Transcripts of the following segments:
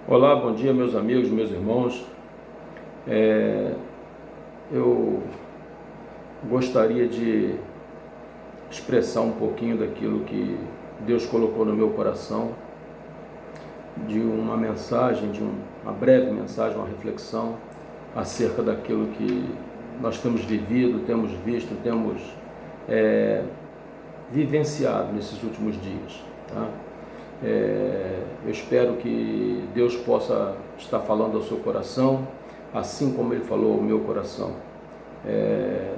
Olá, bom dia meus amigos, meus irmãos. Eu gostaria de expressar um pouquinho daquilo que Deus colocou no meu coração, de uma mensagem, uma breve mensagem, uma reflexão acerca daquilo que nós temos vivido, temos visto, temos vivenciado nesses últimos dias, tá? Eu espero que Deus possa estar falando ao seu coração, assim como Ele falou ao meu coração.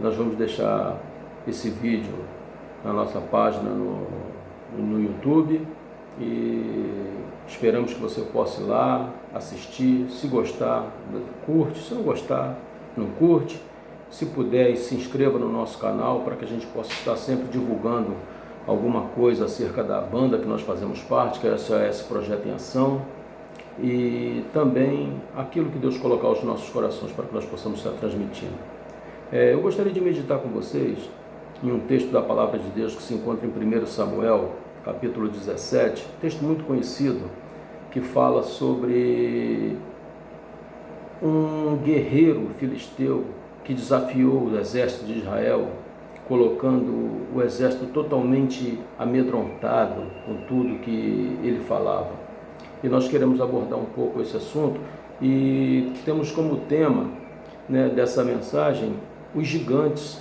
Nós vamos deixar esse vídeo na nossa página no YouTube e esperamos que você possa ir lá, assistir. Se gostar, curte; se não gostar, não curte. Se puder, se inscreva no nosso canal para que a gente possa estar sempre divulgando alguma coisa acerca da banda que nós fazemos parte, que é o SOS Projeto em Ação, e também aquilo que Deus colocar aos nossos corações para que nós possamos estar transmitindo. Eu gostaria de meditar com vocês em um texto da Palavra de Deus que se encontra em 1 Samuel, capítulo 17, texto muito conhecido, que fala sobre um guerreiro filisteu que desafiou o exército de Israel, colocando o exército totalmente amedrontado com tudo que ele falava. E nós queremos abordar um pouco esse assunto e temos como tema, dessa mensagem os gigantes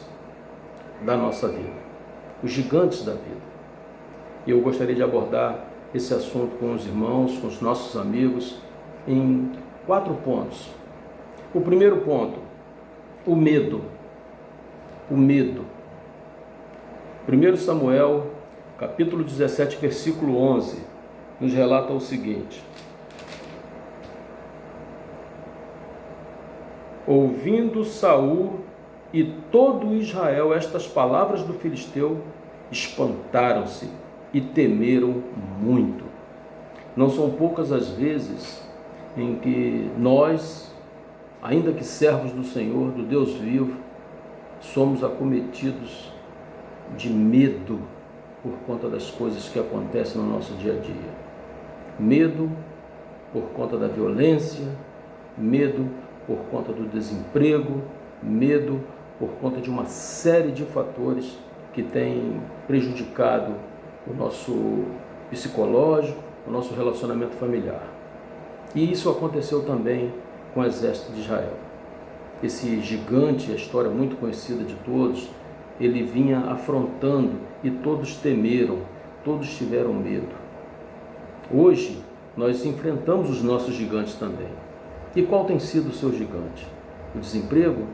da nossa vida, os gigantes da vida. E eu gostaria de abordar esse assunto com os irmãos, com os nossos amigos, em 4 pontos. O primeiro ponto, o medo. O medo. 1 Samuel, capítulo 17, versículo 11, nos relata o seguinte: ouvindo Saul e todo Israel estas palavras do filisteu, espantaram-se e temeram muito. Não são poucas as vezes em que nós, ainda que servos do Senhor, do Deus vivo, somos acometidos de medo por conta das coisas que acontecem no nosso dia a dia. Medo por conta da violência, medo por conta do desemprego, medo por conta de uma série de fatores que têm prejudicado o nosso psicológico, o nosso relacionamento familiar. E isso aconteceu também com o exército de Israel. Esse gigante, a história muito conhecida de todos, ele vinha afrontando e todos temeram, todos tiveram medo. Hoje, nós enfrentamos os nossos gigantes também. E qual tem sido o seu gigante? O desemprego?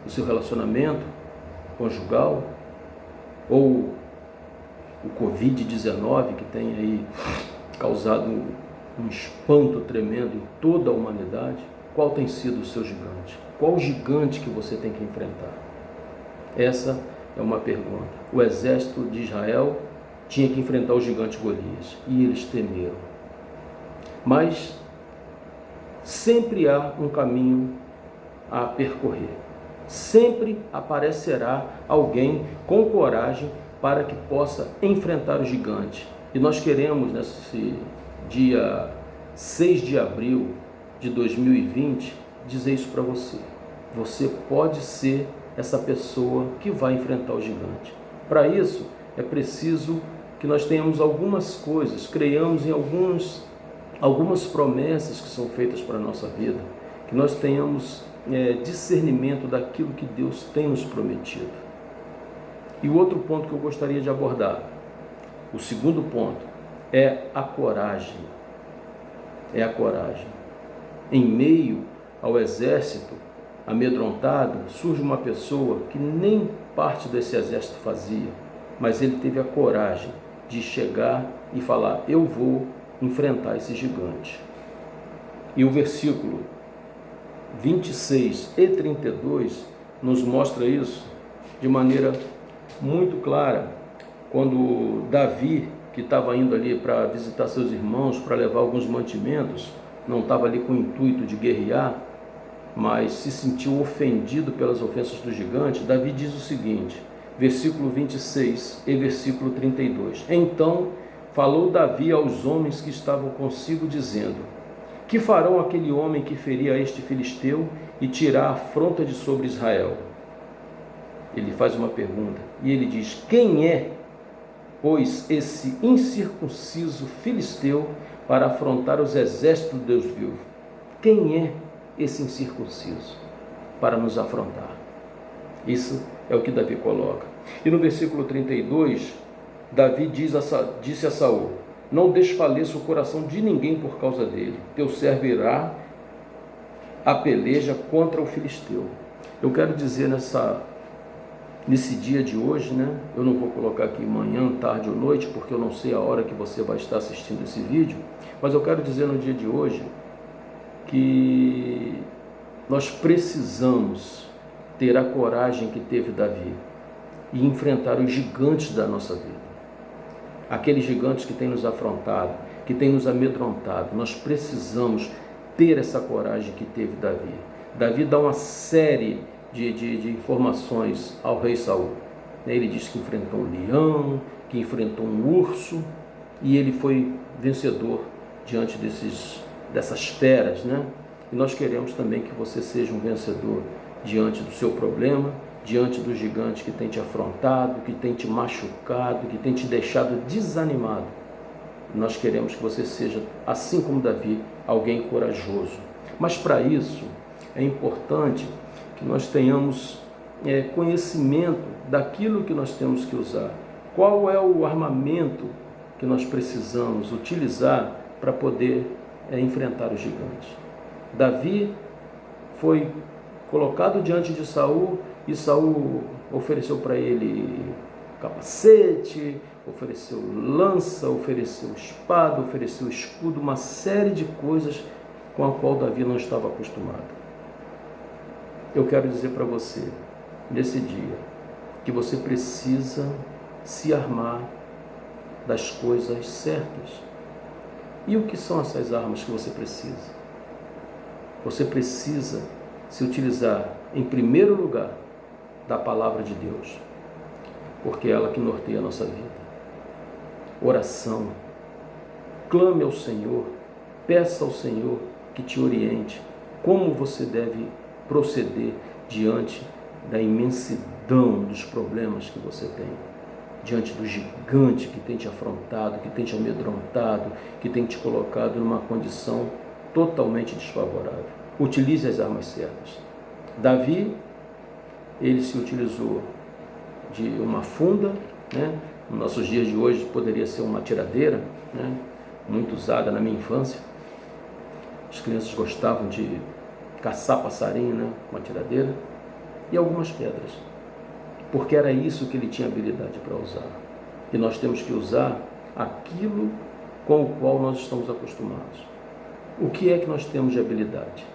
O seu relacionamento conjugal? Ou o Covid-19, que tem aí causado um espanto tremendo em toda a humanidade? Qual tem sido o seu gigante? Qual o gigante que você tem que enfrentar? Essa é uma pergunta. O exército de Israel tinha que enfrentar o gigante Golias e eles temeram. Mas sempre há um caminho a percorrer. Sempre aparecerá alguém com coragem para que possa enfrentar o gigante. E nós queremos, nesse dia 6 de abril de 2020, dizer isso para você. Você pode ser essa pessoa que vai enfrentar o gigante. Para isso, é preciso que nós tenhamos algumas coisas, creiamos em algumas promessas que são feitas para a nossa vida, que nós tenhamos discernimento daquilo que Deus tem nos prometido. E o outro ponto que eu gostaria de abordar, o segundo ponto, é a coragem. É a coragem. Em meio ao exército amedrontado, surge uma pessoa que nem parte desse exército fazia, mas ele teve a coragem de chegar e falar: eu vou enfrentar esse gigante. E o versículo 26 e 32 nos mostra isso de maneira muito clara, quando Davi, que estava indo ali para visitar seus irmãos, para levar alguns mantimentos, não estava ali com o intuito de guerrear, mas se sentiu ofendido pelas ofensas do gigante. Davi diz o seguinte, versículo 26 e versículo 32. Então falou Davi aos homens que estavam consigo, dizendo: Que farão aquele homem que ferir a este filisteu e tirar a afronta de sobre Israel? Ele faz uma pergunta e ele diz: quem é, pois, esse incircunciso filisteu para afrontar os exércitos do Deus vivo? Quem é esse incircunciso para nos afrontar? Isso é o que Davi coloca. E no versículo 32, Davi disse a Saul: não desfaleça o coração de ninguém por causa dele. Teu servo irá a peleja contra o filisteu. Eu quero dizer nesse dia de hoje, né? Eu não vou colocar aqui manhã, tarde ou noite, porque eu não sei a hora que você vai estar assistindo esse vídeo, mas eu quero dizer no dia de hoje que nós precisamos ter a coragem que teve Davi e enfrentar os gigantes da nossa vida. Aqueles gigantes que têm nos afrontado, que têm nos amedrontado. Nós precisamos ter essa coragem que teve Davi. Davi dá uma série de informações ao rei Saul. Ele diz que enfrentou um leão, que enfrentou um urso, e ele foi vencedor diante dessas feras, né? E nós queremos também que você seja um vencedor diante do seu problema, diante do gigante que tem te afrontado, que tem te machucado, que tem te deixado desanimado. Nós queremos que você seja, assim como Davi, alguém corajoso. Mas para isso é importante que nós tenhamos conhecimento daquilo que nós temos que usar. Qual é o armamento que nós precisamos utilizar para poder enfrentar o gigante? Davi foi colocado diante de Saul, e Saul ofereceu para ele capacete, ofereceu lança, ofereceu espada, ofereceu escudo, uma série de coisas com a qual Davi não estava acostumado. Eu quero dizer para você, nesse dia, que você precisa se armar das coisas certas. E o que são essas armas que você precisa? Você precisa se utilizar, em primeiro lugar, da palavra de Deus, porque é ela que norteia a nossa vida. Oração. Clame ao Senhor, peça ao Senhor que te oriente como você deve proceder diante da imensidão dos problemas que você tem, diante do gigante que tem te afrontado, que tem te amedrontado, que tem te colocado numa condição totalmente desfavorável. Utilize as armas certas. Davi, ele se utilizou de uma funda, né? Nos nossos dias de hoje poderia ser uma tiradeira, né? Muito usada na minha infância. As crianças gostavam de caçar passarinho, né? Uma tiradeira, e algumas pedras, porque era isso que ele tinha habilidade para usar. E nós temos que usar aquilo com o qual nós estamos acostumados. O que é que nós temos de habilidade?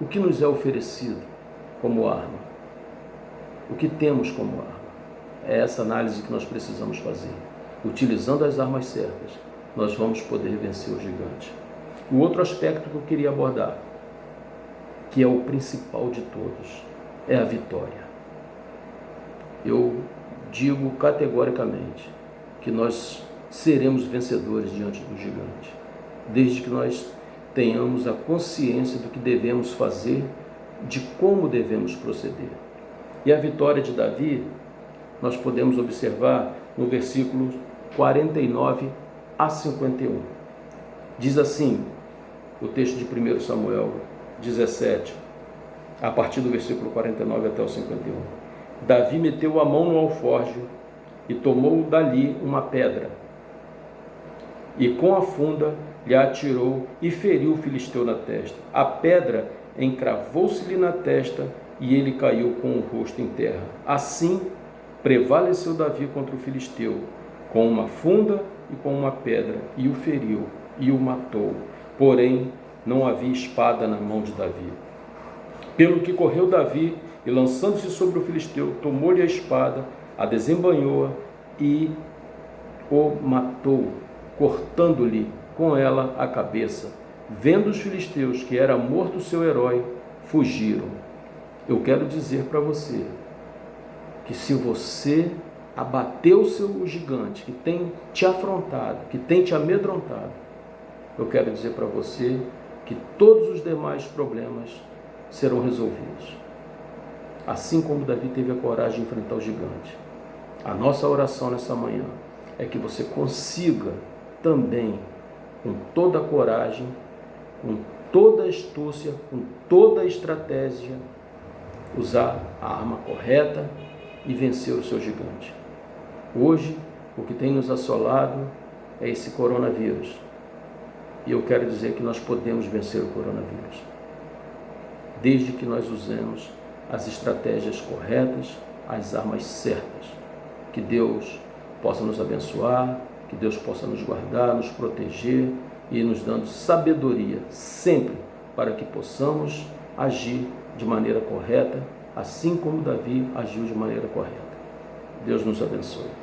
O que nos é oferecido como arma? O que temos como arma? É essa análise que nós precisamos fazer. Utilizando as armas certas, nós vamos poder vencer o gigante. O outro aspecto que eu queria abordar, que é o principal de todos, é a vitória. Eu digo categoricamente que nós seremos vencedores diante do gigante, desde que nós tenhamos a consciência do que devemos fazer, de como devemos proceder. E a vitória de Davi, nós podemos observar no versículo 49 a 51. Diz assim, o texto de 1 Samuel 17, a partir do versículo 49 até o 51. Davi meteu a mão no alforje e tomou dali uma pedra, e com a funda lhe atirou e feriu o filisteu na testa. A pedra encravou-se-lhe na testa e ele caiu com o rosto em terra. Assim prevaleceu Davi contra o filisteu, com uma funda e com uma pedra, e o feriu e o matou. Porém, não havia espada na mão de Davi. Pelo que correu Davi, e lançando-se sobre o filisteu, tomou-lhe a espada, a desembainhou e o matou, cortando-lhe com ela a cabeça. Vendo os filisteus que era morto o seu herói, fugiram. Eu quero dizer para você que se você abateu o seu gigante, que tem te afrontado, que tem te amedrontado, eu quero dizer para você que todos os demais problemas serão resolvidos. Assim como Davi teve a coragem de enfrentar o gigante. A nossa oração nessa manhã é que você consiga também, com toda a coragem, com toda a astúcia, com toda a estratégia, usar a arma correta e vencer o seu gigante. Hoje, o que tem nos assolado é esse coronavírus. E eu quero dizer que nós podemos vencer o coronavírus, desde que nós usemos as estratégias corretas, as armas certas. Que Deus possa nos abençoar, que Deus possa nos guardar, nos proteger e nos dando sabedoria sempre para que possamos agir de maneira correta, assim como Davi agiu de maneira correta. Deus nos abençoe.